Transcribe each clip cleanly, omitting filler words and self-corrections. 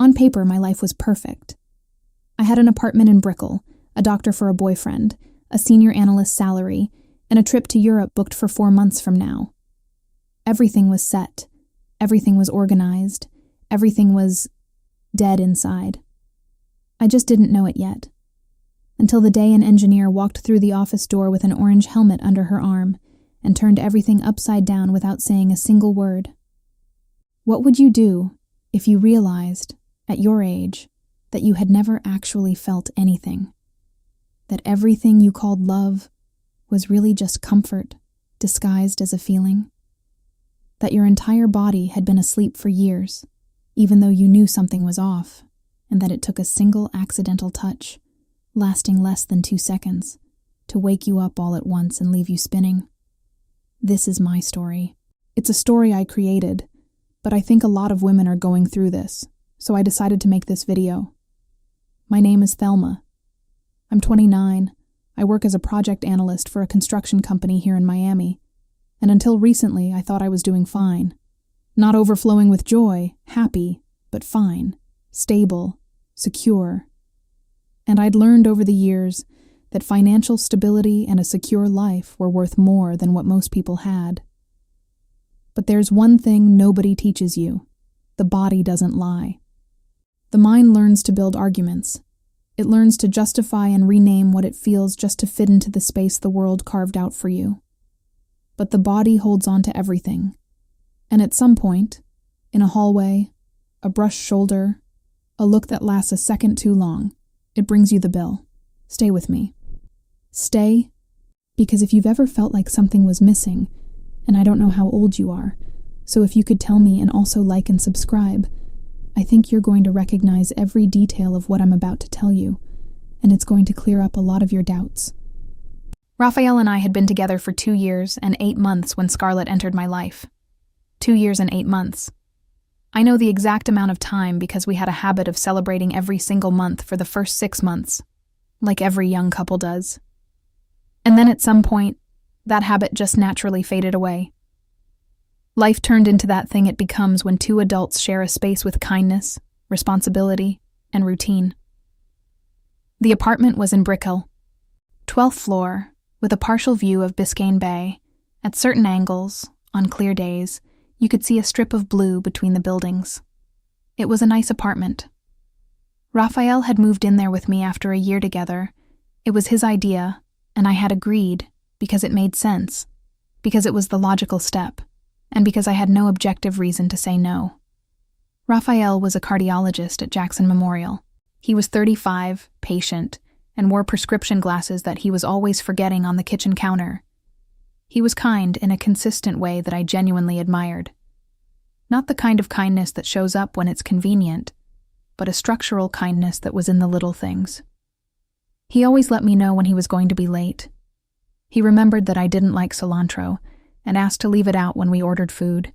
On paper, my life was perfect. I had an apartment in Brickell, a doctor for a boyfriend, a senior analyst salary, and a trip to Europe booked for 4 months from now. Everything was set. Everything was organized. Everything was dead inside. I just didn't know it yet. Until the day an engineer walked through the office door with an orange helmet under her arm and turned everything upside down without saying a single word. What would you do if you realized, at your age, that you had never actually felt anything? That everything you called love was really just comfort, disguised as a feeling? That your entire body had been asleep for years, even though you knew something was off, and that it took a single accidental touch, lasting less than 2 seconds, to wake you up all at once and leave you spinning? This is my story. It's a story I created, but I think a lot of women are going through this, so I decided to make this video. My name is Thelma. I'm 29. I work as a project analyst for a construction company here in Miami, and until recently I thought I was doing fine. Not overflowing with joy, happy, but fine, stable, secure. And I'd learned over the years that financial stability and a secure life were worth more than what most people had. But there's one thing nobody teaches you. The body doesn't lie. The mind learns to build arguments. It learns to justify and rename what it feels just to fit into the space the world carved out for you. But the body holds on to everything. And at some point, in a hallway, a brushed shoulder, a look that lasts a second too long, it brings you the bill. Stay with me. Stay, because if you've ever felt like something was missing, and I don't know how old you are, so if you could tell me and also like and subscribe, I think you're going to recognize every detail of what I'm about to tell you, and it's going to clear up a lot of your doubts. Raphael and I had been together for 2 years and 8 months when Scarlett entered my life. 2 years and 8 months. I know the exact amount of time because we had a habit of celebrating every single month for the first 6 months, like every young couple does. And then at some point, that habit just naturally faded away. Life turned into that thing it becomes when 2 adults share a space with kindness, responsibility, and routine. The apartment was in Brickell, 12th floor, with a partial view of Biscayne Bay. At certain angles, on clear days, you could see a strip of blue between the buildings. It was a nice apartment. Raphael had moved in there with me after a year together. It was his idea, and I had agreed because it made sense, because it was the logical step, and because I had no objective reason to say no. Raphael was a cardiologist at Jackson Memorial. He was 35, patient, and wore prescription glasses that he was always forgetting on the kitchen counter. He was kind in a consistent way that I genuinely admired. Not the kind of kindness that shows up when it's convenient, but a structural kindness that was in the little things. He always let me know when he was going to be late. He remembered that I didn't like cilantro and asked to leave it out when we ordered food.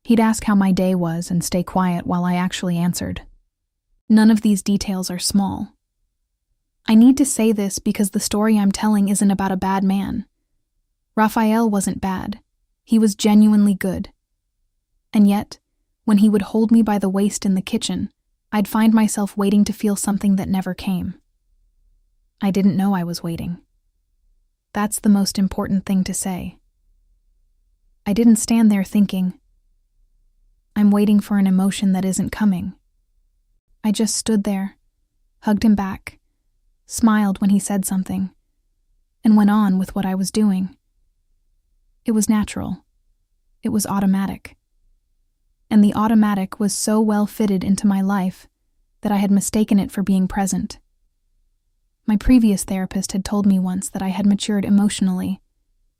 He'd ask how my day was and stay quiet while I actually answered. None of these details are small. I need to say this because the story I'm telling isn't about a bad man. Raphael wasn't bad. He was genuinely good. And yet, when he would hold me by the waist in the kitchen, I'd find myself waiting to feel something that never came. I didn't know I was waiting. That's the most important thing to say. I didn't stand there thinking, I'm waiting for an emotion that isn't coming. I just stood there, hugged him back, smiled when he said something, and went on with what I was doing. It was natural. It was automatic. And the automatic was so well fitted into my life that I had mistaken it for being present. My previous therapist had told me once that I had matured emotionally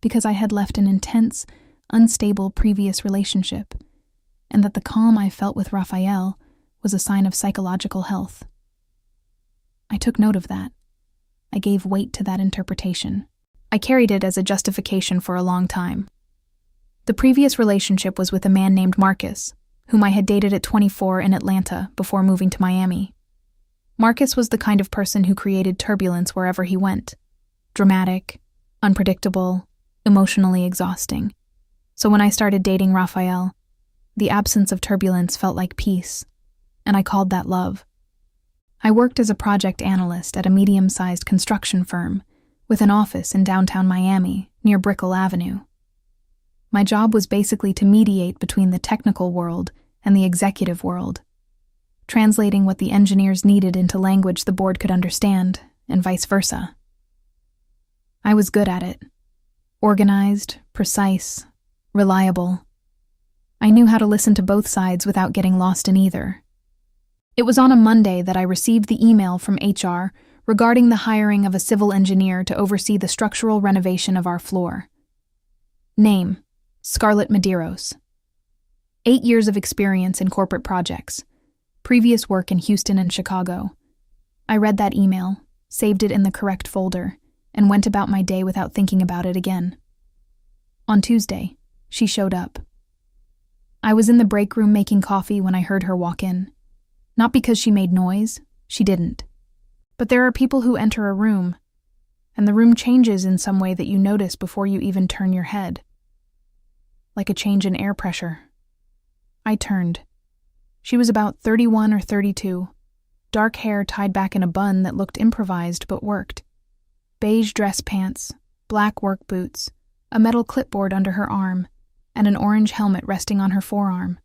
because I had left an intense, unstable previous relationship, and that the calm I felt with Raphael was a sign of psychological health. I took note of that. I gave weight to that interpretation. I carried it as a justification for a long time. The previous relationship was with a man named Marcus, whom I had dated at 24 in Atlanta before moving to Miami. Marcus was the kind of person who created turbulence wherever he went. Dramatic, unpredictable, emotionally exhausting. So when I started dating Raphael, the absence of turbulence felt like peace, and I called that love. I worked as a project analyst at a medium-sized construction firm with an office in downtown Miami near Brickell Avenue. My job was basically to mediate between the technical world and the executive world, translating what the engineers needed into language the board could understand, and vice versa. I was good at it. Organized, precise, reliable. I knew how to listen to both sides without getting lost in either. It was on a Monday that I received the email from HR regarding the hiring of a civil engineer to oversee the structural renovation of our floor. Name: Scarlett Medeiros. 8 years of experience in corporate projects. Previous work in Houston and Chicago. I read that email, saved it in the correct folder, and went about my day without thinking about it again. On Tuesday, she showed up. I was in the break room making coffee when I heard her walk in. Not because she made noise, she didn't. But there are people who enter a room, and the room changes in some way that you notice before you even turn your head. Like a change in air pressure. I turned. She was about 31 or 32, dark hair tied back in a bun that looked improvised but worked. Beige dress pants, black work boots, a metal clipboard under her arm, and an orange helmet resting on her forearm.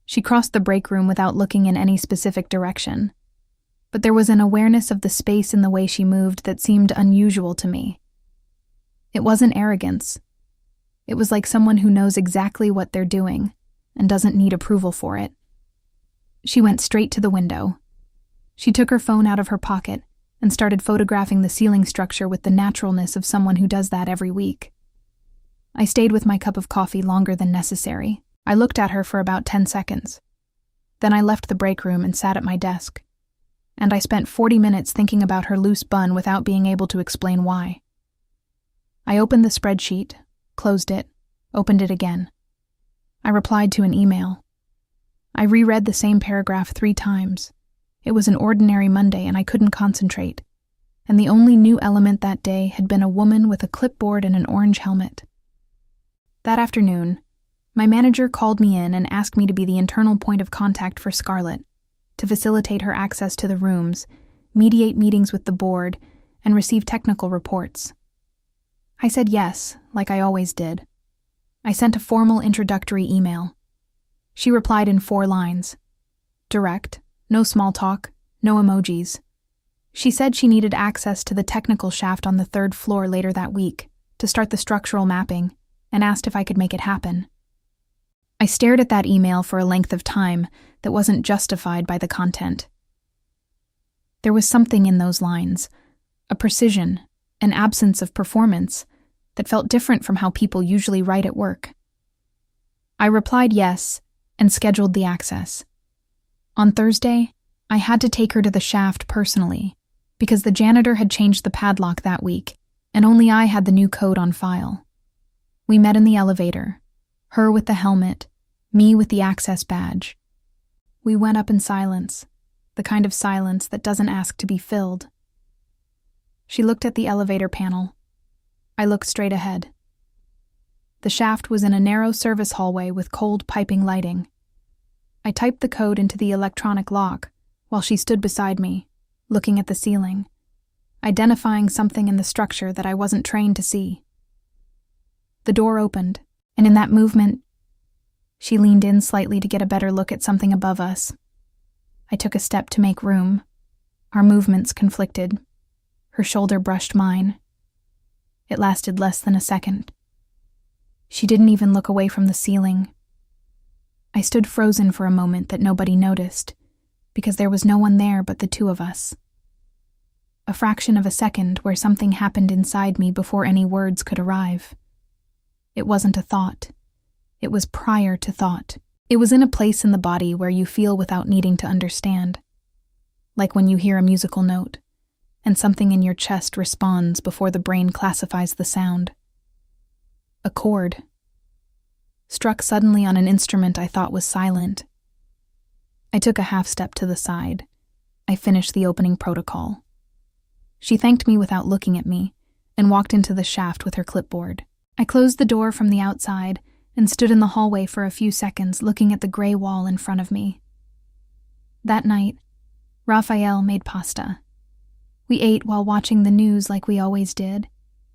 She crossed the break room without looking in any specific direction, but there was an awareness of the space in the way she moved that seemed unusual to me. It wasn't arrogance. It was like someone who knows exactly what they're doing and doesn't need approval for it. She went straight to the window. She took her phone out of her pocket and started photographing the ceiling structure with the naturalness of someone who does that every week. I stayed with my cup of coffee longer than necessary. I looked at her for about 10 seconds. Then I left the break room and sat at my desk. And I spent 40 minutes thinking about her loose bun without being able to explain why. I opened the spreadsheet, closed it, opened it again. I replied to an email. I reread the same paragraph 3 times. It was an ordinary Monday and I couldn't concentrate. And the only new element that day had been a woman with a clipboard and an orange helmet. That afternoon, my manager called me in and asked me to be the internal point of contact for Scarlett, to facilitate her access to the rooms, mediate meetings with the board, and receive technical reports. I said yes, like I always did. I sent a formal introductory email. She replied in 4 lines. Direct, no small talk, no emojis. She said she needed access to the technical shaft on the 3rd floor later that week to start the structural mapping, and asked if I could make it happen. I stared at that email for a length of time that wasn't justified by the content. There was something in those lines, a precision, an absence of performance, that felt different from how people usually write at work. I replied yes, and scheduled the access. On Thursday, I had to take her to the shaft personally, because the janitor had changed the padlock that week, and only I had the new code on file. We met in the elevator, her with the helmet, me with the access badge. We went up in silence, the kind of silence that doesn't ask to be filled. She looked at the elevator panel. I looked straight ahead. The shaft was in a narrow service hallway with cold piping lighting. I typed the code into the electronic lock while she stood beside me, looking at the ceiling, identifying something in the structure that I wasn't trained to see. The door opened, and in that movement, she leaned in slightly to get a better look at something above us. I took a step to make room. Our movements conflicted. Her shoulder brushed mine. It lasted less than a second. She didn't even look away from the ceiling. I stood frozen for a moment that nobody noticed, because there was no one there but the 2 of us. A fraction of a second where something happened inside me before any words could arrive. It wasn't a thought. It was prior to thought. It was in a place in the body where you feel without needing to understand. Like when you hear a musical note, and something in your chest responds before the brain classifies the sound. A chord. Struck suddenly on an instrument I thought was silent. I took a half step to the side. I finished the opening protocol. She thanked me without looking at me, and walked into the shaft with her clipboard. I closed the door from the outside and stood in the hallway for a few seconds looking at the gray wall in front of me. That night, Raphael made pasta. We ate while watching the news like we always did,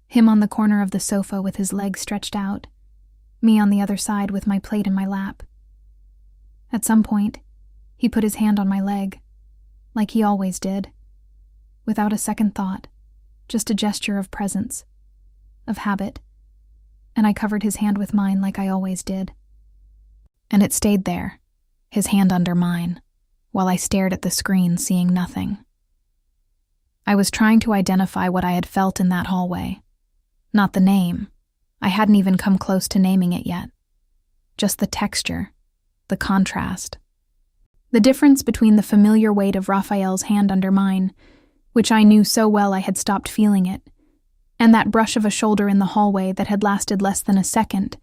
him on the corner of the sofa with his legs stretched out, me on the other side with my plate in my lap. At some point, he put his hand on my leg, like he always did, without a second thought, just a gesture of presence, of habit, and I covered his hand with mine like I always did. And it stayed there, his hand under mine, while I stared at the screen, seeing nothing. I was trying to identify what I had felt in that hallway. Not the name. I hadn't even come close to naming it yet. Just the texture, the contrast. The difference between the familiar weight of Raphael's hand under mine, which I knew so well I had stopped feeling it, and that brush of a shoulder in the hallway that had lasted less than a second,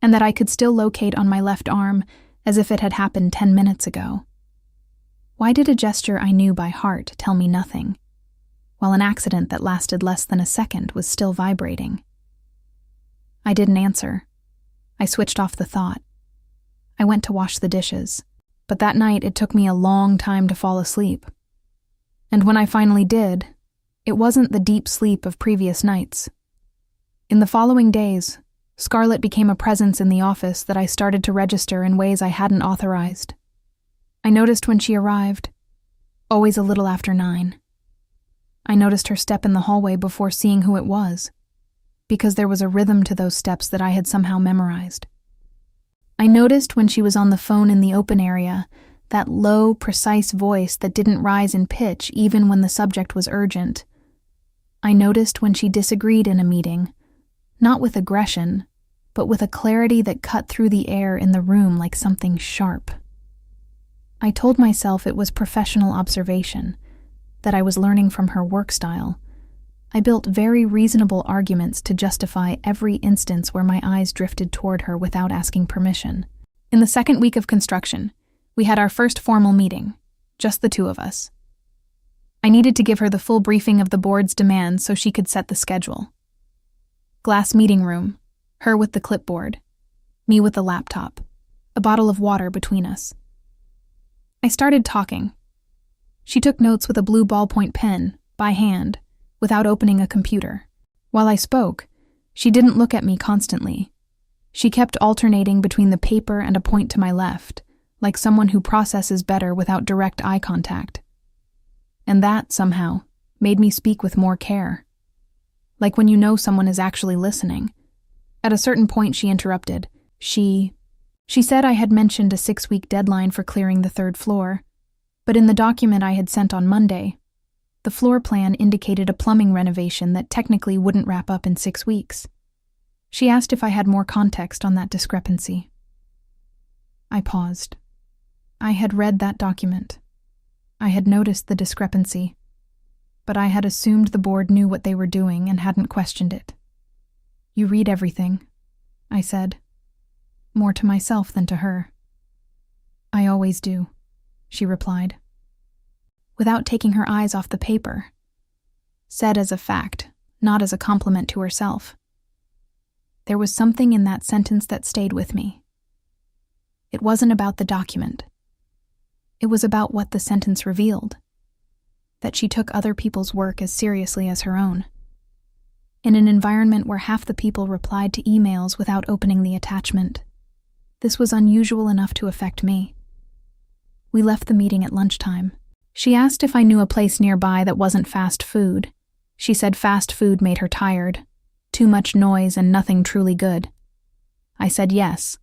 and that I could still locate on my left arm as if it had happened 10 minutes ago. Why did a gesture I knew by heart tell me nothing, while an accident that lasted less than a second was still vibrating? I didn't answer. I switched off the thought. I went to wash the dishes, but that night it took me a long time to fall asleep. And when I finally did, it wasn't the deep sleep of previous nights. In the following days, Scarlett became a presence in the office that I started to register in ways I hadn't authorized. I noticed when she arrived, always a little after 9. I noticed her step in the hallway before seeing who it was, because there was a rhythm to those steps that I had somehow memorized. I noticed when she was on the phone in the open area, that low, precise voice that didn't rise in pitch even when the subject was urgent. I noticed when she disagreed in a meeting, not with aggression, but with a clarity that cut through the air in the room like something sharp. I told myself it was professional observation, that I was learning from her work style. I built very reasonable arguments to justify every instance where my eyes drifted toward her without asking permission. In the second week of construction, we had our first formal meeting, just the two of us. I needed to give her the full briefing of the board's demands so she could set the schedule. Glass meeting room, her with the clipboard, me with the laptop, a bottle of water between us. I started talking. She took notes with a blue ballpoint pen, by hand, without opening a computer. While I spoke, she didn't look at me constantly. She kept alternating between the paper and a point to my left, like someone who processes better without direct eye contact. And that, somehow, made me speak with more care. Like when you know someone is actually listening. At a certain point she interrupted. She said I had mentioned a 6-week deadline for clearing the 3rd floor, but in the document I had sent on Monday, the floor plan indicated a plumbing renovation that technically wouldn't wrap up in 6 weeks. She asked if I had more context on that discrepancy. I paused. I had read that document. I had noticed the discrepancy, but I had assumed the board knew what they were doing and hadn't questioned it. You read everything, I said, more to myself than to her. I always do, she replied, without taking her eyes off the paper, said as a fact, not as a compliment to herself. There was something in that sentence that stayed with me. It wasn't about the document. It was about what the sentence revealed, that she took other people's work as seriously as her own. In an environment where half the people replied to emails without opening the attachment, this was unusual enough to affect me. We left the meeting at lunchtime. She asked if I knew a place nearby that wasn't fast food. She said fast food made her tired, too much noise and nothing truly good. I said yes.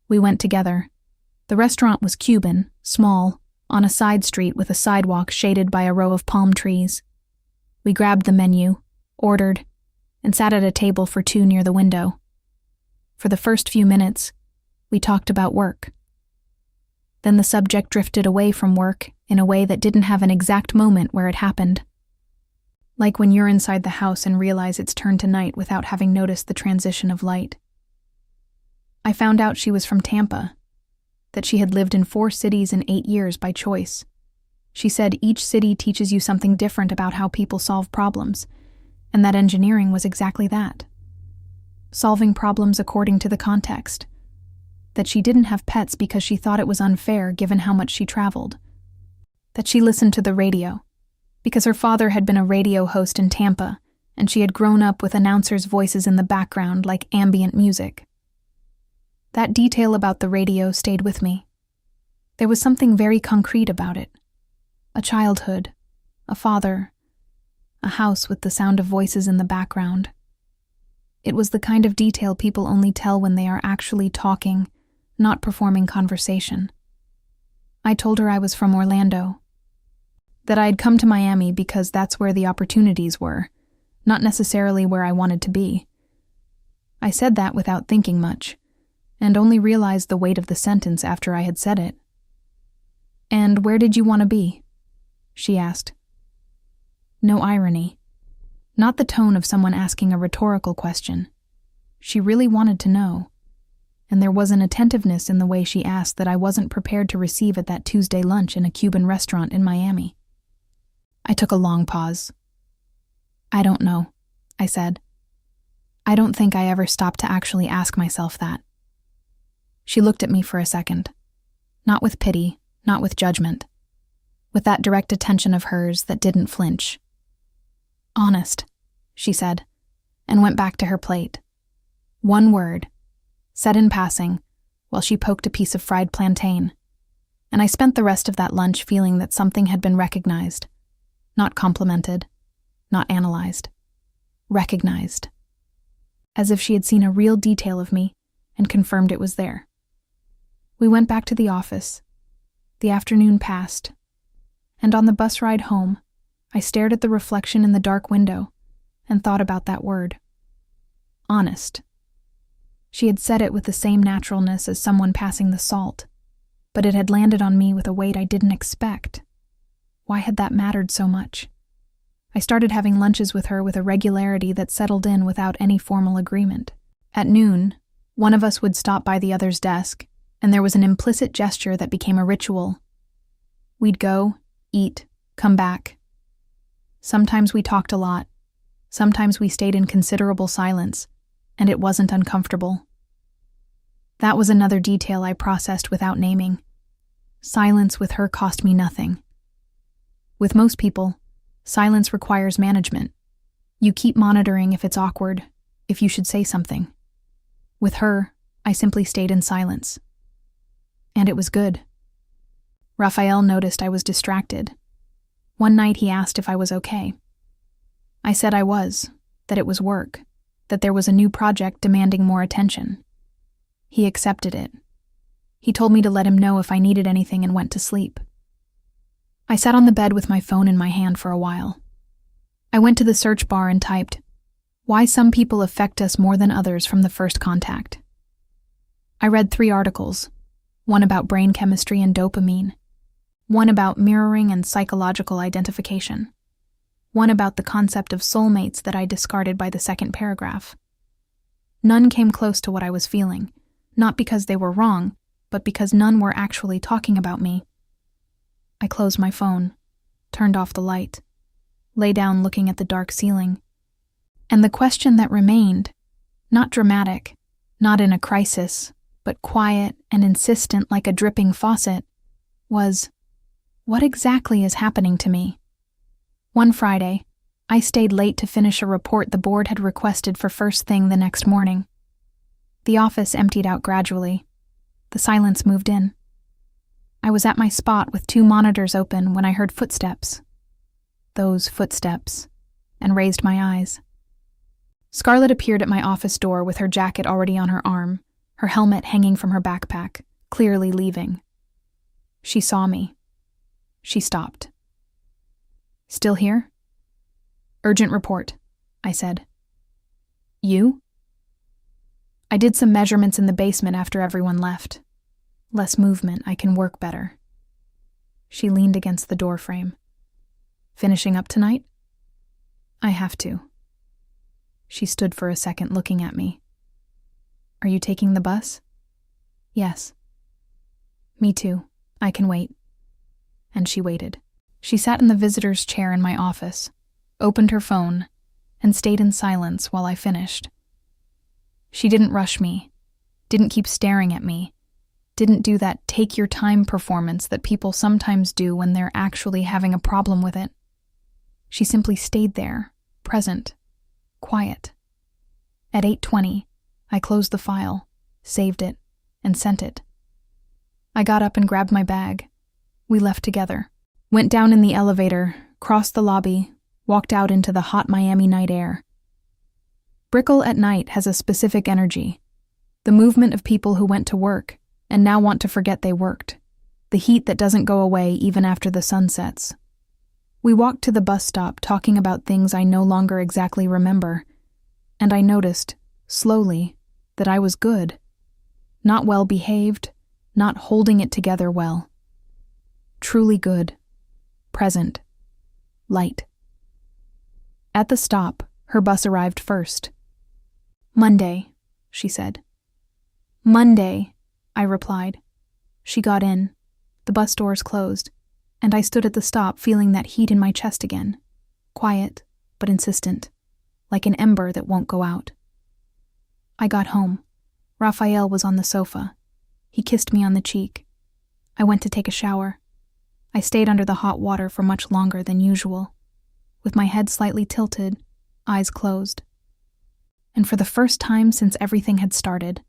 We went together. The restaurant was Cuban, small, on a side street with a sidewalk shaded by a row of palm trees. We grabbed the menu, ordered, and sat at a table for 2 near the window. For the first few minutes, we talked about work. Then the subject drifted away from work in a way that didn't have an exact moment where it happened. Like when you're inside the house and realize it's turned to night without having noticed the transition of light. I found out she was from Tampa, that she had lived in 4 cities in 8 years by choice. She said each city teaches you something different about how people solve problems, and that engineering was exactly that. Solving problems according to the context. That she didn't have pets because she thought it was unfair given how much she traveled, that she listened to the radio, because her father had been a radio host in Tampa, and she had grown up with announcers' voices in the background like ambient music. That detail about the radio stayed with me. There was something very concrete about it. A childhood, a father, a house with the sound of voices in the background. It was the kind of detail people only tell when they are actually talking, not performing conversation. I told her I was from Orlando, that I had come to Miami because that's where the opportunities were, not necessarily where I wanted to be. I said that without thinking much, and only realized the weight of the sentence after I had said it. "And where did you want to be?" she asked. No irony. Not the tone of someone asking a rhetorical question. She really wanted to know, and there was an attentiveness in the way she asked that I wasn't prepared to receive at that Tuesday lunch in a Cuban restaurant in Miami. I took a long pause. "I don't know," I said. I don't think I ever stopped to actually ask myself that. She looked at me for a second. Not with pity, not with judgment. With that direct attention of hers that didn't flinch. "Honest," she said, and went back to her plate. One word, said in passing, while she poked a piece of fried plantain, and I spent the rest of that lunch feeling that something had been recognized. Not complimented, not analyzed. Recognized. As if she had seen a real detail of me and confirmed it was there. We went back to the office. The afternoon passed, and on the bus ride home, I stared at the reflection in the dark window and thought about that word. Honest. She had said it with the same naturalness as someone passing the salt, but it had landed on me with a weight I didn't expect. Why had that mattered so much? I started having lunches with her with a regularity that settled in without any formal agreement. At noon, one of us would stop by the other's desk, and there was an implicit gesture that became a ritual. We'd go, eat, come back. Sometimes we talked a lot. Sometimes we stayed in considerable silence, and it wasn't uncomfortable. That was another detail I processed without naming. Silence with her cost me nothing. With most people, silence requires management. You keep monitoring if it's awkward, if you should say something. With her, I simply stayed in silence. And it was good. Raphael noticed I was distracted. One night he asked if I was okay. I said I was, that it was work, that there was a new project demanding more attention. He accepted it. He told me to let him know if I needed anything and went to sleep. I sat on the bed with my phone in my hand for a while. I went to the search bar and typed, "Why some people affect us more than others from the first contact." I read 3 articles, one about brain chemistry and dopamine, one about mirroring and psychological identification, one about the concept of soulmates that I discarded by the second paragraph. None came close to what I was feeling, not because they were wrong, but because none were actually talking about me. I closed my phone, turned off the light, lay down looking at the dark ceiling. And the question that remained, not dramatic, not in a crisis, but quiet and insistent like a dripping faucet, was, what exactly is happening to me? One Friday, I stayed late to finish a report the board had requested for first thing the next morning. The office emptied out gradually. The silence moved in. I was at my spot with 2 monitors open when I heard footsteps. Those footsteps, and raised my eyes. Scarlett appeared at my office door with her jacket already on her arm, her helmet hanging from her backpack, clearly leaving. She saw me. She stopped. "Still here?" "Urgent report," I said. "You?" "I did some measurements in the basement after everyone left. Less movement, I can work better." She leaned against the door frame. "Finishing up tonight?" "I have to." She stood for a second looking at me. "Are you taking the bus?" "Yes." "Me too. I can wait." And she waited. She sat in the visitor's chair in my office, opened her phone, and stayed in silence while I finished. She didn't rush me, didn't keep staring at me, Didn't do that take your time performance that people sometimes do when they're actually having a problem with it. She simply stayed there, present, quiet. At 8:20, I closed the file, saved it, and sent it. I got up and grabbed my bag. We left together, went down in the elevator, crossed the lobby, walked out into the hot Miami night air. Brickell at night has a specific energy. The movement of people who went to work and now want to forget they worked. The heat that doesn't go away even after the sun sets. We walked to the bus stop talking about things I no longer exactly remember, and I noticed, slowly, that I was good. Not well behaved, not holding it together well. Truly good. Present. Light. At the stop, her bus arrived first. "Monday," she said. "Monday," I replied. She got in. The bus doors closed, and I stood at the stop feeling that heat in my chest again. Quiet, but insistent, like an ember that won't go out. I got home. Raphael was on the sofa. He kissed me on the cheek. I went to take a shower. I stayed under the hot water for much longer than usual, with my head slightly tilted, eyes closed. And for the first time since everything had started,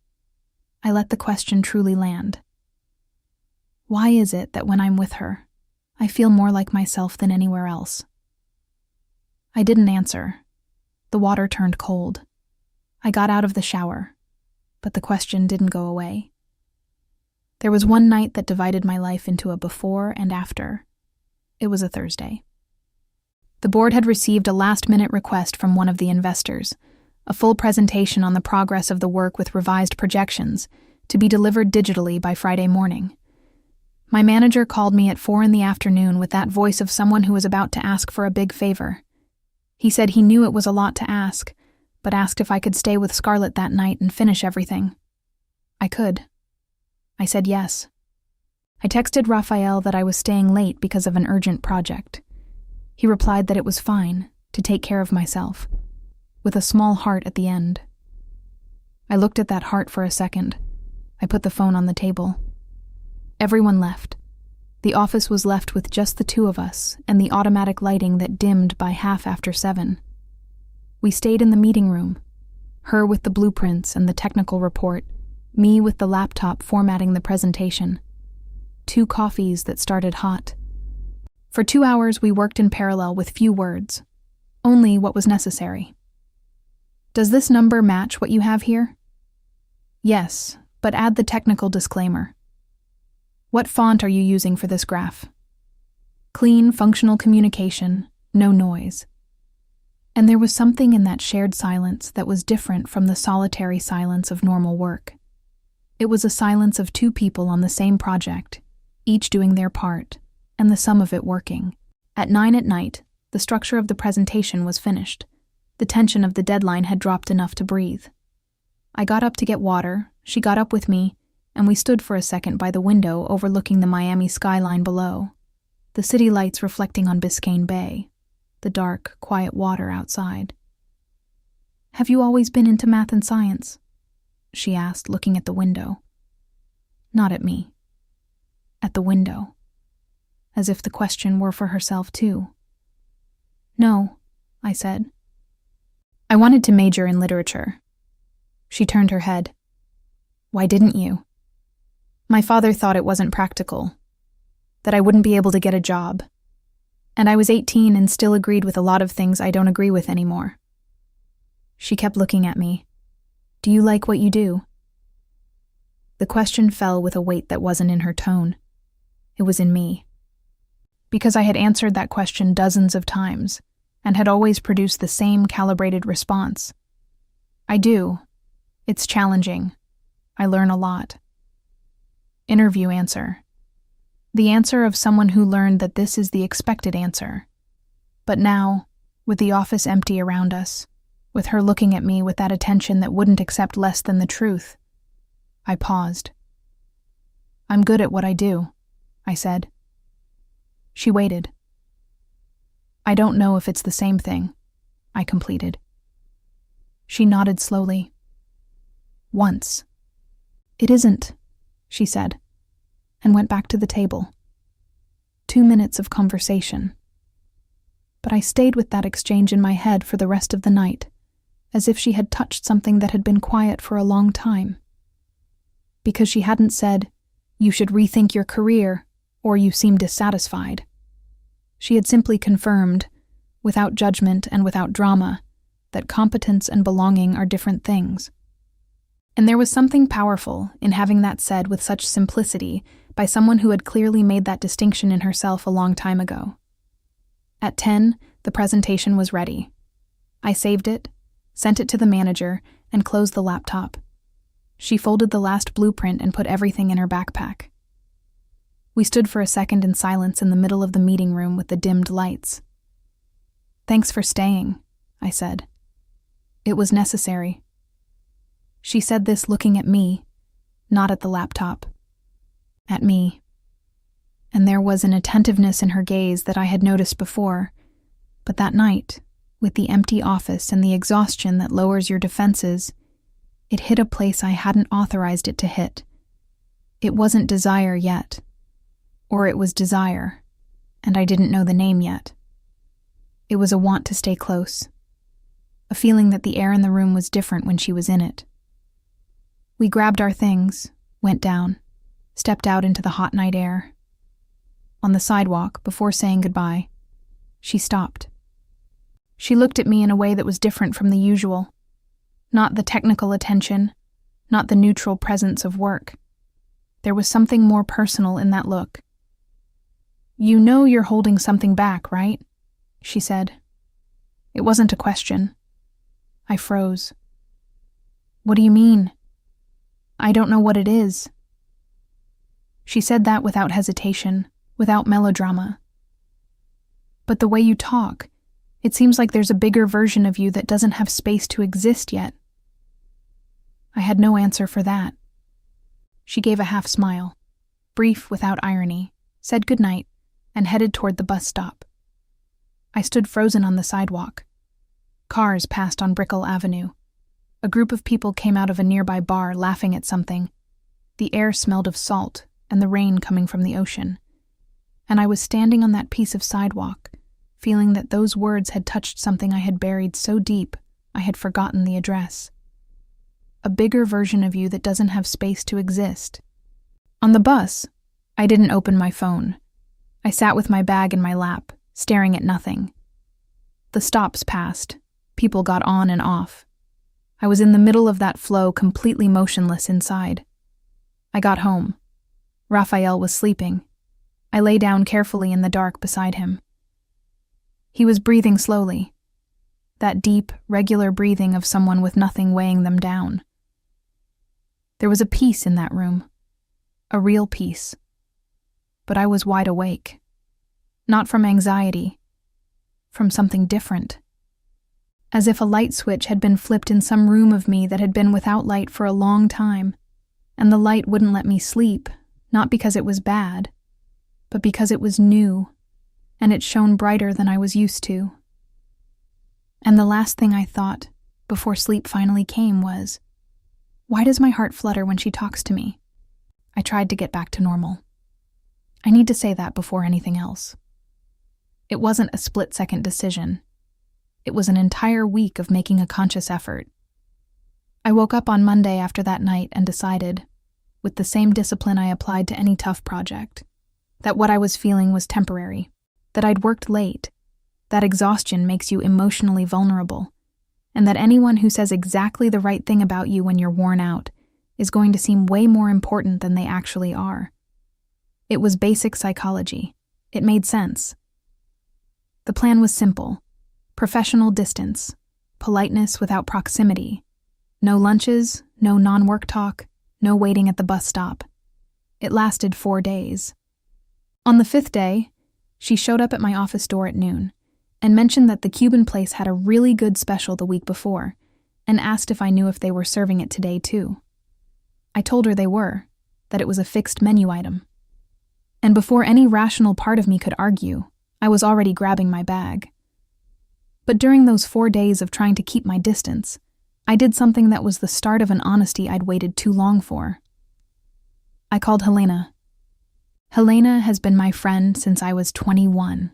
I let the question truly land. Why is it that when I'm with her, I feel more like myself than anywhere else? I didn't answer. The water turned cold. I got out of the shower, but the question didn't go away. There was one night that divided my life into a before and after. It was a Thursday. The board had received a last-minute request from one of the investors, a full presentation on the progress of the work with revised projections, to be delivered digitally by Friday morning. My manager called me at 4 p.m. with that voice of someone who was about to ask for a big favor. He said he knew it was a lot to ask, but asked if I could stay with Scarlett that night and finish everything. I could. I said yes. I texted Raphael that I was staying late because of an urgent project. He replied that it was fine, to take care of myself, with a small heart at the end. I looked at that heart for a second. I put the phone on the table. Everyone left. The office was left with just the two of us and the automatic lighting that dimmed by 7:30. We stayed in the meeting room, her with the blueprints and the technical report, me with the laptop formatting the presentation. 2 coffees that started hot. For 2 hours we worked in parallel with few words, only what was necessary. Does this number match what you have here? Yes, but add the technical disclaimer. What font are you using for this graph? Clean, functional communication, no noise. And there was something in that shared silence that was different from the solitary silence of normal work. It was a silence of 2 people on the same project, each doing their part, and the sum of it working. At 9 p.m, the structure of the presentation was finished. The tension of the deadline had dropped enough to breathe. I got up to get water, she got up with me, and we stood for a second by the window overlooking the Miami skyline below, the city lights reflecting on Biscayne Bay, the dark, quiet water outside. "Have you always been into math and science?" she asked, looking at the window. Not at me. At the window. As if the question were for herself too. "No," I said. "I wanted to major in literature." She turned her head. "Why didn't you?" "My father thought it wasn't practical, that I wouldn't be able to get a job. And I was 18 and still agreed with a lot of things I don't agree with anymore." She kept looking at me. "Do you like what you do?" The question fell with a weight that wasn't in her tone. It was in me. Because I had answered that question dozens of times, and had always produced the same calibrated response. "I do. It's challenging. I learn a lot." Interview answer. The answer of someone who learned that this is the expected answer. But now, with the office empty around us, with her looking at me with that attention that wouldn't accept less than the truth, I paused. "I'm good at what I do," I said. She waited. "I don't know if it's the same thing," I completed. She nodded slowly. "Once. It isn't. she said, and went back to the table. 2 minutes of conversation. But I stayed with that exchange in my head for the rest of the night, as if she had touched something that had been quiet for a long time. Because she hadn't said, "You should rethink your career," or "You seem dissatisfied." She had simply confirmed, without judgment and without drama, that competence and belonging are different things. And there was something powerful in having that said with such simplicity by someone who had clearly made that distinction in herself a long time ago. At 10, the presentation was ready. I saved it, sent it to the manager, and closed the laptop. She folded the last blueprint and put everything in her backpack. We stood for a second in silence in the middle of the meeting room with the dimmed lights. "Thanks for staying," I said. "It was necessary." She said this looking at me, not at the laptop. At me. And there was an attentiveness in her gaze that I had noticed before, but that night, with the empty office and the exhaustion that lowers your defenses, it hit a place I hadn't authorized it to hit. It wasn't desire yet. Or it was desire, and I didn't know the name yet. It was a want to stay close, a feeling that the air in the room was different when she was in it. We grabbed our things, went down, stepped out into the hot night air. On the sidewalk, before saying goodbye, she stopped. She looked at me in a way that was different from the usual. Not the technical attention, not the neutral presence of work. There was something more personal in that look. "You know you're holding something back, right?" she said. It wasn't a question. I froze. "What do you mean?" "I don't know what it is." She said that without hesitation, without melodrama. "But the way you talk, it seems like there's a bigger version of you that doesn't have space to exist yet." I had no answer for that. She gave a half smile, brief without irony, said goodnight, and headed toward the bus stop. I stood frozen on the sidewalk. Cars passed on Brickell Avenue. A group of people came out of a nearby bar laughing at something. The air smelled of salt and the rain coming from the ocean. And I was standing on that piece of sidewalk, feeling that those words had touched something I had buried so deep I had forgotten the address. A bigger version of you that doesn't have space to exist. On the bus, I didn't open my phone. I sat with my bag in my lap, staring at nothing. The stops passed. People got on and off. I was in the middle of that flow, completely motionless inside. I got home. Raphael was sleeping. I lay down carefully in the dark beside him. He was breathing slowly. That deep, regular breathing of someone with nothing weighing them down. There was a peace in that room. A real peace. But I was wide awake. Not from anxiety. From something different. As if a light switch had been flipped in some room of me that had been without light for a long time, and the light wouldn't let me sleep, not because it was bad, but because it was new, and it shone brighter than I was used to. And the last thing I thought, before sleep finally came, was, why does my heart flutter when she talks to me? I tried to get back to normal. I need to say that before anything else. It wasn't a split-second decision. It was an entire week of making a conscious effort. I woke up on Monday after that night and decided, with the same discipline I applied to any tough project, that what I was feeling was temporary, that I'd worked late, that exhaustion makes you emotionally vulnerable, and that anyone who says exactly the right thing about you when you're worn out is going to seem way more important than they actually are. It was basic psychology. It made sense. The plan was simple. Professional distance, politeness without proximity, no lunches, no non-work talk, no waiting at the bus stop. It lasted 4 days. On the 5th day, she showed up at my office door at noon and mentioned that the Cuban place had a really good special the week before and asked if I knew if they were serving it today too. I told her they were, that it was a fixed menu item. And before any rational part of me could argue, I was already grabbing my bag. But during those 4 days of trying to keep my distance, I did something that was the start of an honesty I'd waited too long for. I called Helena. Helena has been my friend since I was 21.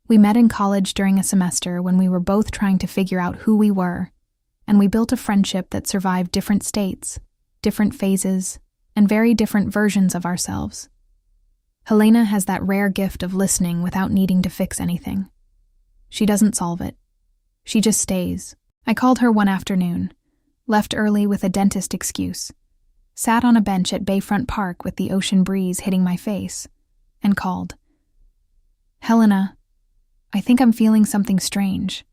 We met in college during a semester when we were both trying to figure out who we were, and we built a friendship that survived different states, different phases, and very different versions of ourselves. Helena has that rare gift of listening without needing to fix anything. She doesn't solve it. She just stays. I called her one afternoon, left early with a dentist excuse, sat on a bench at Bayfront Park with the ocean breeze hitting my face, and called. Helena, I think I'm feeling something strange.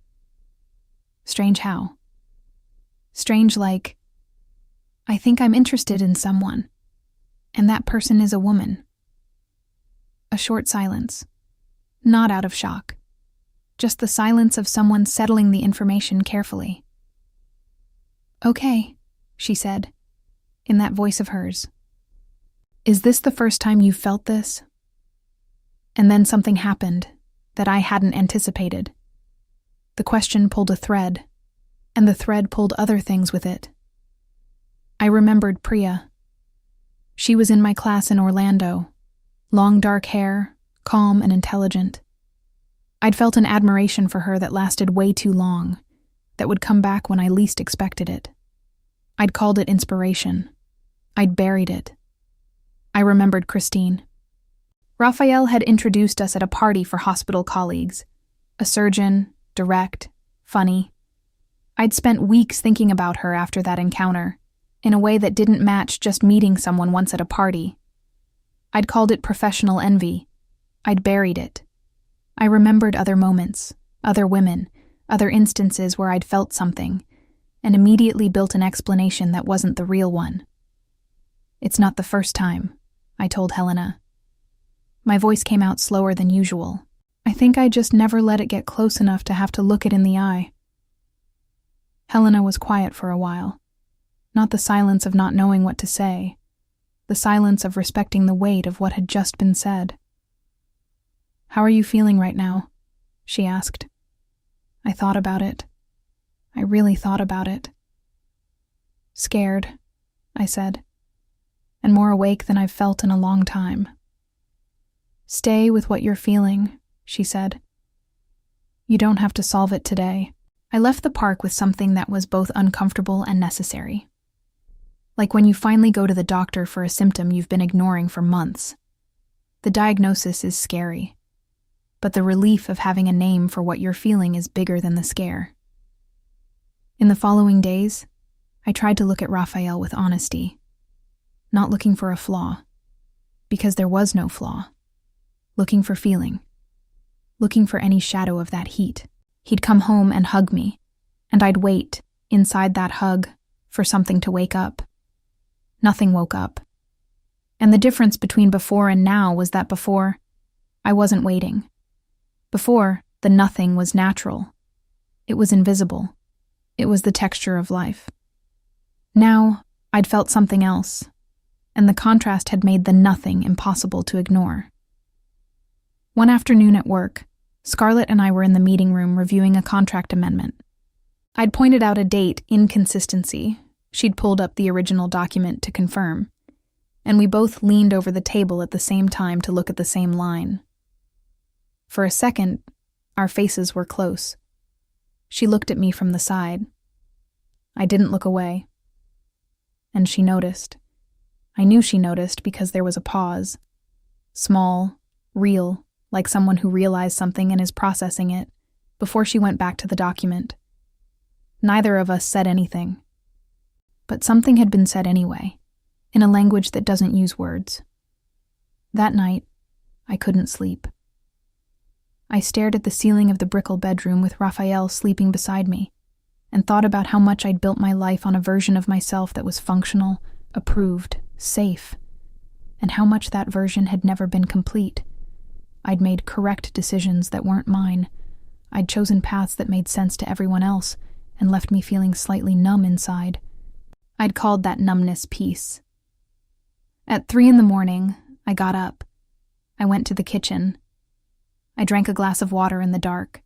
Strange how? Strange like, I think I'm interested in someone, and that person is a woman. A short silence, not out of shock, just the silence of someone settling the information carefully. Okay, she said, in that voice of hers. Is this the first time you've felt this? And then something happened that I hadn't anticipated. The question pulled a thread, and the thread pulled other things with it. I remembered Priya. She was in my class in Orlando, long dark hair, calm and intelligent. I'd felt an admiration for her that lasted way too long, that would come back when I least expected it. I'd called it inspiration. I'd buried it. I remembered Christine. Raphael had introduced us at a party for hospital colleagues. A surgeon, direct, funny. I'd spent weeks thinking about her after that encounter, in a way that didn't match just meeting someone once at a party. I'd called it professional envy. I'd buried it. I remembered other moments, other women, other instances where I'd felt something, and immediately built an explanation that wasn't the real one. It's not the first time, I told Helena. My voice came out slower than usual. I think I just never let it get close enough to have to look it in the eye. Helena was quiet for a while. Not the silence of not knowing what to say, the silence of respecting the weight of what had just been said. How are you feeling right now? She asked. I thought about it. I really thought about it. Scared, I said, and more awake than I've felt in a long time. Stay with what you're feeling, she said. You don't have to solve it today. I left the park with something that was both uncomfortable and necessary. Like when you finally go to the doctor for a symptom you've been ignoring for months. The diagnosis is scary, but the relief of having a name for what you're feeling is bigger than the scare. In the following days, I tried to look at Raphael with honesty, not looking for a flaw, because there was no flaw, looking for feeling, looking for any shadow of that heat. He'd come home and hug me, and I'd wait, inside that hug, for something to wake up. Nothing woke up. And the difference between before and now was that before, I wasn't waiting. Before, the nothing was natural. It was invisible. It was the texture of life. Now, I'd felt something else, and the contrast had made the nothing impossible to ignore. One afternoon at work, Scarlett and I were in the meeting room reviewing a contract amendment. I'd pointed out a date inconsistency. She'd pulled up the original document to confirm, and we both leaned over the table at the same time to look at the same line. For a second, our faces were close. She looked at me from the side. I didn't look away. And she noticed. I knew she noticed because there was a pause. Small, real, like someone who realized something and is processing it, before she went back to the document. Neither of us said anything. But something had been said anyway, in a language that doesn't use words. That night, I couldn't sleep. I stared at the ceiling of the Brickell bedroom with Raphael sleeping beside me, and thought about how much I'd built my life on a version of myself that was functional, approved, safe, and how much that version had never been complete. I'd made correct decisions that weren't mine. I'd chosen paths that made sense to everyone else and left me feeling slightly numb inside. I'd called that numbness peace. At 3 a.m, I got up. I went to the kitchen. I drank a glass of water in the dark.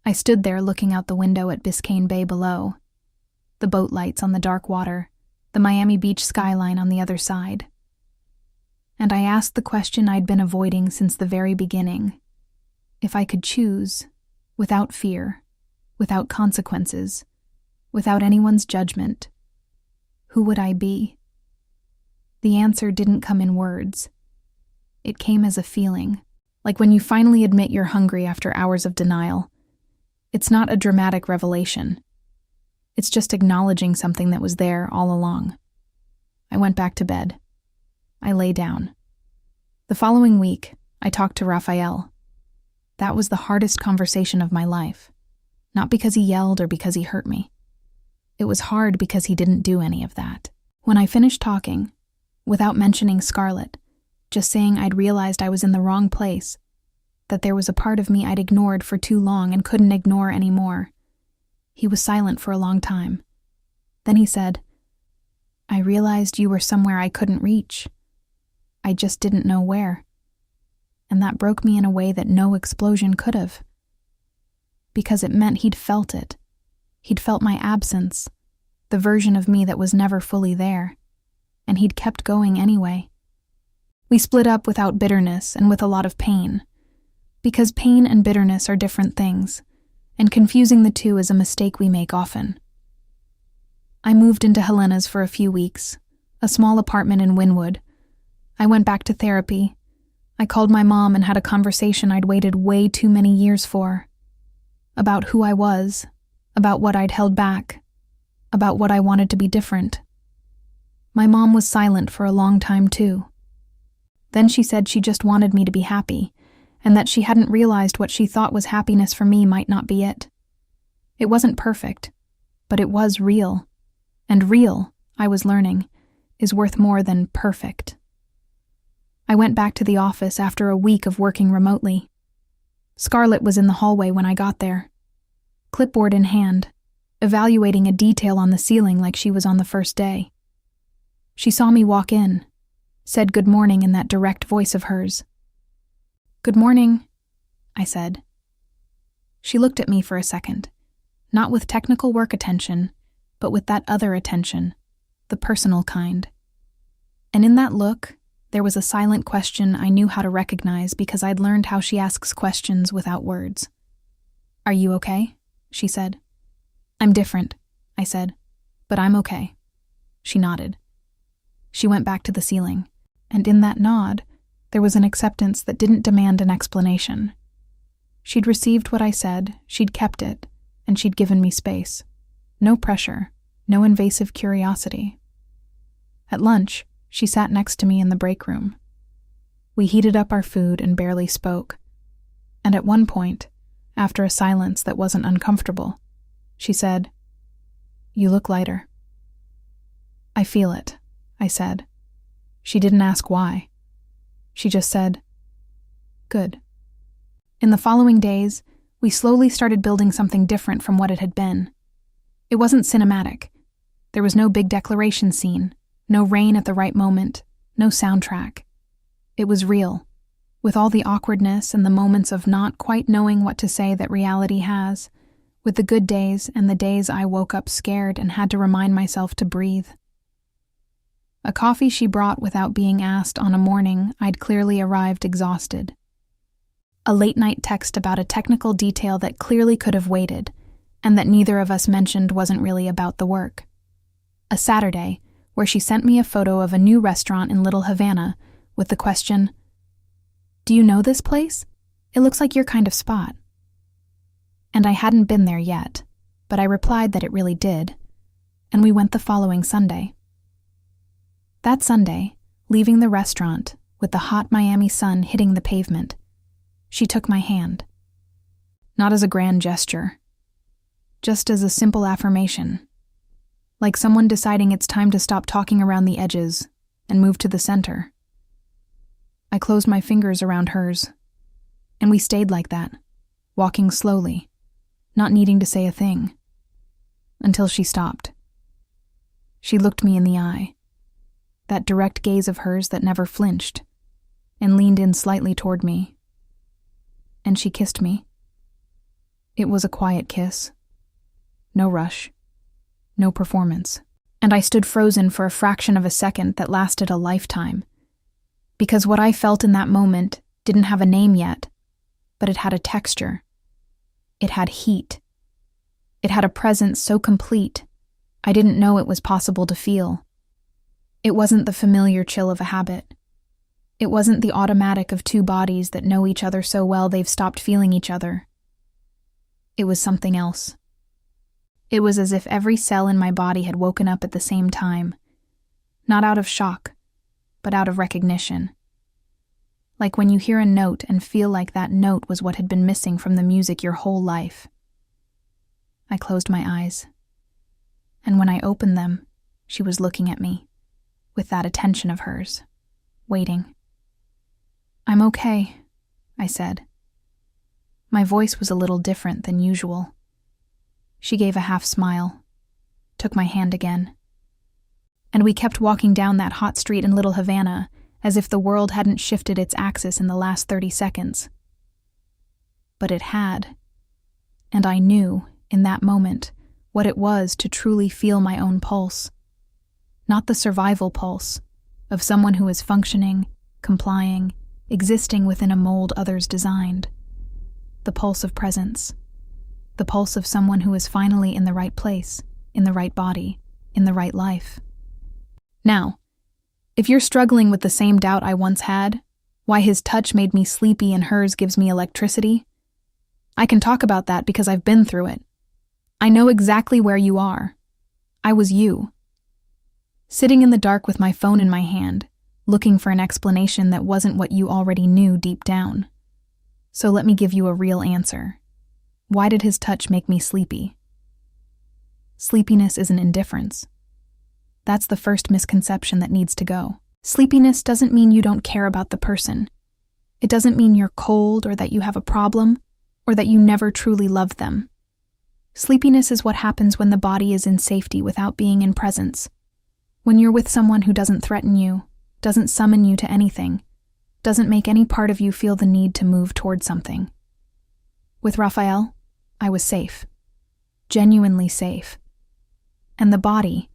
I stood there looking out the window at Biscayne Bay below. The boat lights on the dark water, the Miami Beach skyline on the other side. And I asked the question I'd been avoiding since the very beginning. If I could choose, without fear, without consequences, without anyone's judgment, who would I be? The answer didn't come in words. It came as a feeling, like when you finally admit you're hungry after hours of denial. It's not a dramatic revelation. It's just acknowledging something that was there all along. I went back to bed. I lay down. The following week, I talked to Raphael. That was the hardest conversation of my life. Not because he yelled or because he hurt me. It was hard because he didn't do any of that. When I finished talking, without mentioning Scarlett, just saying I'd realized I was in the wrong place, that there was a part of me I'd ignored for too long and couldn't ignore anymore, he was silent for a long time. Then he said, "I realized you were somewhere I couldn't reach. I just didn't know where." And that broke me in a way that no explosion could have. Because it meant he'd felt it. He'd felt my absence, the version of me that was never fully there. And he'd kept going anyway. We split up without bitterness and with a lot of pain. Because pain and bitterness are different things, and confusing the two is a mistake we make often. I moved into Helena's for a few weeks, a small apartment in Wynwood. I went back to therapy. I called my mom and had a conversation I'd waited way too many years for. About who I was, about what I'd held back, about what I wanted to be different. My mom was silent for a long time too. Then she said she just wanted me to be happy, and that she hadn't realized what she thought was happiness for me might not be it. It wasn't perfect, but it was real. And real, I was learning, is worth more than perfect. I went back to the office after a week of working remotely. Scarlett was in the hallway when I got there, clipboard in hand, evaluating a detail on the ceiling like she was on the first day. She saw me walk in, said good morning in that direct voice of hers. "Good morning," I said. She looked at me for a second, not with technical work attention, but with that other attention, the personal kind. And in that look, there was a silent question I knew how to recognize because I'd learned how she asks questions without words. "Are you okay?" she said. "I'm different," I said, "but I'm okay." She nodded. She went back to the ceiling, and in that nod, there was an acceptance that didn't demand an explanation. She'd received what I said, she'd kept it, and she'd given me space. No pressure, no invasive curiosity. At lunch, she sat next to me in the break room. We heated up our food and barely spoke. And at one point, after a silence that wasn't uncomfortable, she said, "You look lighter." "I feel it," I said. She didn't ask why. She just said, "Good." In the following days, we slowly started building something different from what it had been. It wasn't cinematic. There was no big declaration scene, no rain at the right moment, no soundtrack. It was real, with all the awkwardness and the moments of not quite knowing what to say that reality has, with the good days and the days I woke up scared and had to remind myself to breathe. A coffee she brought without being asked on a morning I'd clearly arrived exhausted. A late-night text about a technical detail that clearly could have waited, and that neither of us mentioned wasn't really about the work. A Saturday, where she sent me a photo of a new restaurant in Little Havana with the question, "Do you know this place? It looks like your kind of spot." And I hadn't been there yet, but I replied that it really did, and we went the following Sunday. That Sunday, leaving the restaurant, with the hot Miami sun hitting the pavement, she took my hand. Not as a grand gesture, just as a simple affirmation, like someone deciding it's time to stop talking around the edges and move to the center. I closed my fingers around hers, and we stayed like that, walking slowly, not needing to say a thing, until she stopped. She looked me in the eye, that direct gaze of hers that never flinched, and leaned in slightly toward me. And she kissed me. It was a quiet kiss. No rush. No performance. And I stood frozen for a fraction of a second that lasted a lifetime. Because what I felt in that moment didn't have a name yet, but it had a texture. It had heat. It had a presence so complete, I didn't know it was possible to feel. It wasn't the familiar chill of a habit. It wasn't the automatic of two bodies that know each other so well they've stopped feeling each other. It was something else. It was as if every cell in my body had woken up at the same time, not out of shock, but out of recognition. Like when you hear a note and feel like that note was what had been missing from the music your whole life. I closed my eyes, and when I opened them, she was looking at me, with that attention of hers, waiting. "I'm okay," I said. My voice was a little different than usual. She gave a half smile, took my hand again, and we kept walking down that hot street in Little Havana as if the world hadn't shifted its axis in the last 30 seconds. But it had, and I knew, in that moment, what it was to truly feel my own pulse. Not the survival pulse of someone who is functioning, complying, existing within a mold others designed. The pulse of presence. The pulse of someone who is finally in the right place, in the right body, in the right life. Now, if you're struggling with the same doubt I once had, why his touch made me sleepy and hers gives me electricity, I can talk about that because I've been through it. I know exactly where you are. I was you. Sitting in the dark with my phone in my hand, looking for an explanation that wasn't what you already knew deep down. So let me give you a real answer. Why did his touch make me sleepy? Sleepiness isn't indifference. That's the first misconception that needs to go. Sleepiness doesn't mean you don't care about the person. It doesn't mean you're cold or that you have a problem or that you never truly love them. Sleepiness is what happens when the body is in safety without being in presence. When you're with someone who doesn't threaten you, doesn't summon you to anything, doesn't make any part of you feel the need to move toward something. With Raphael, I was safe. Genuinely safe. And the body,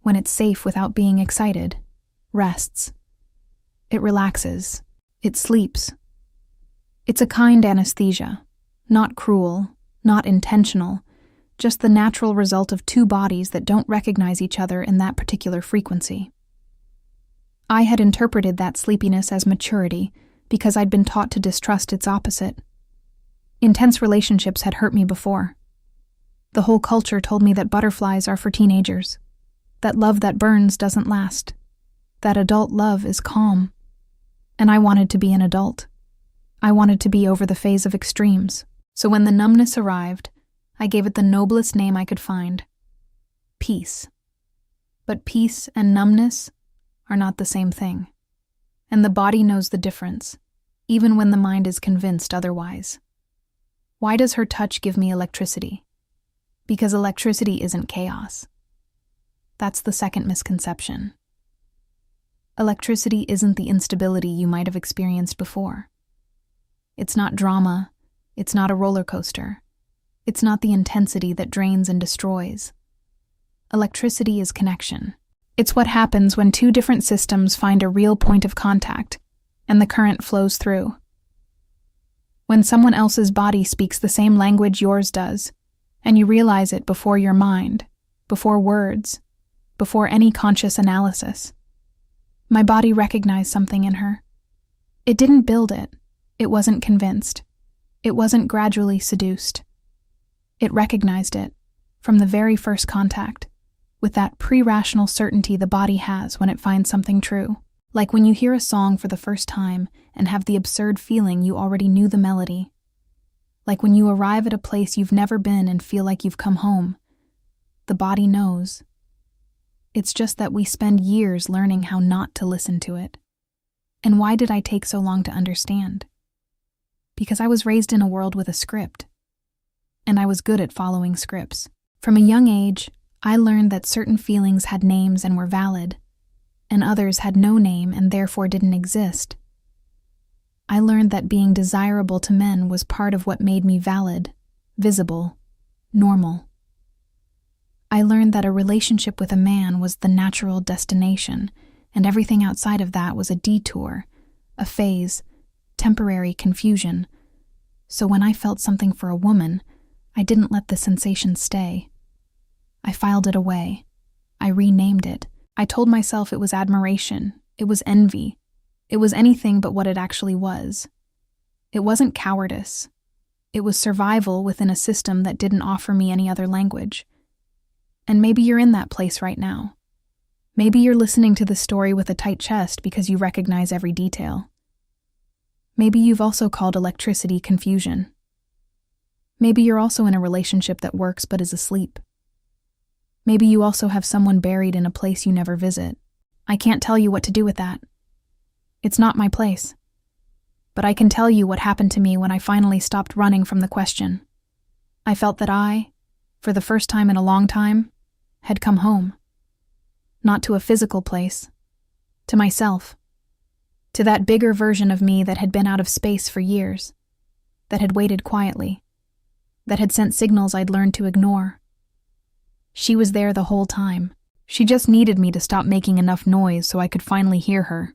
when it's safe without being excited, rests. It relaxes. It sleeps. It's a kind anesthesia, not cruel, not intentional, just the natural result of two bodies that don't recognize each other in that particular frequency. I had interpreted that sleepiness as maturity because I'd been taught to distrust its opposite. Intense relationships had hurt me before. The whole culture told me that butterflies are for teenagers, that love that burns doesn't last, that adult love is calm. And I wanted to be an adult. I wanted to be over the phase of extremes. So when the numbness arrived, I gave it the noblest name I could find: peace. But peace and numbness are not the same thing. And the body knows the difference, even when the mind is convinced otherwise. Why does her touch give me electricity? Because electricity isn't chaos. That's the second misconception. Electricity isn't the instability you might have experienced before. It's not drama. It's not a roller coaster. It's not the intensity that drains and destroys. Electricity is connection. It's what happens when two different systems find a real point of contact and the current flows through. When someone else's body speaks the same language yours does, and you realize it before your mind, before words, before any conscious analysis. My body recognized something in her. It didn't build it. It wasn't convinced. It wasn't gradually seduced. It recognized it from the very first contact, with that pre-rational certainty the body has when it finds something true. Like when you hear a song for the first time and have the absurd feeling you already knew the melody. Like when you arrive at a place you've never been and feel like you've come home. The body knows. It's just that we spend years learning how not to listen to it. And why did I take so long to understand? Because I was raised in a world with a script. And I was good at following scripts. From a young age, I learned that certain feelings had names and were valid, and others had no name and therefore didn't exist. I learned that being desirable to men was part of what made me valid, visible, normal. I learned that a relationship with a man was the natural destination, and everything outside of that was a detour, a phase, temporary confusion. So when I felt something for a woman, I didn't let the sensation stay. I filed it away. I renamed it. I told myself it was admiration. It was envy. It was anything but what it actually was. It wasn't cowardice. It was survival within a system that didn't offer me any other language. And maybe you're in that place right now. Maybe you're listening to the story with a tight chest because you recognize every detail. Maybe you've also called electricity confusion. Maybe you're also in a relationship that works but is asleep. Maybe you also have someone buried in a place you never visit. I can't tell you what to do with that. It's not my place. But I can tell you what happened to me when I finally stopped running from the question. I felt that I, for the first time in a long time, had come home. Not to a physical place, to myself. To that bigger version of me that had been out of space for years, that had waited quietly, that had sent signals I'd learned to ignore. She was there the whole time. She just needed me to stop making enough noise so I could finally hear her.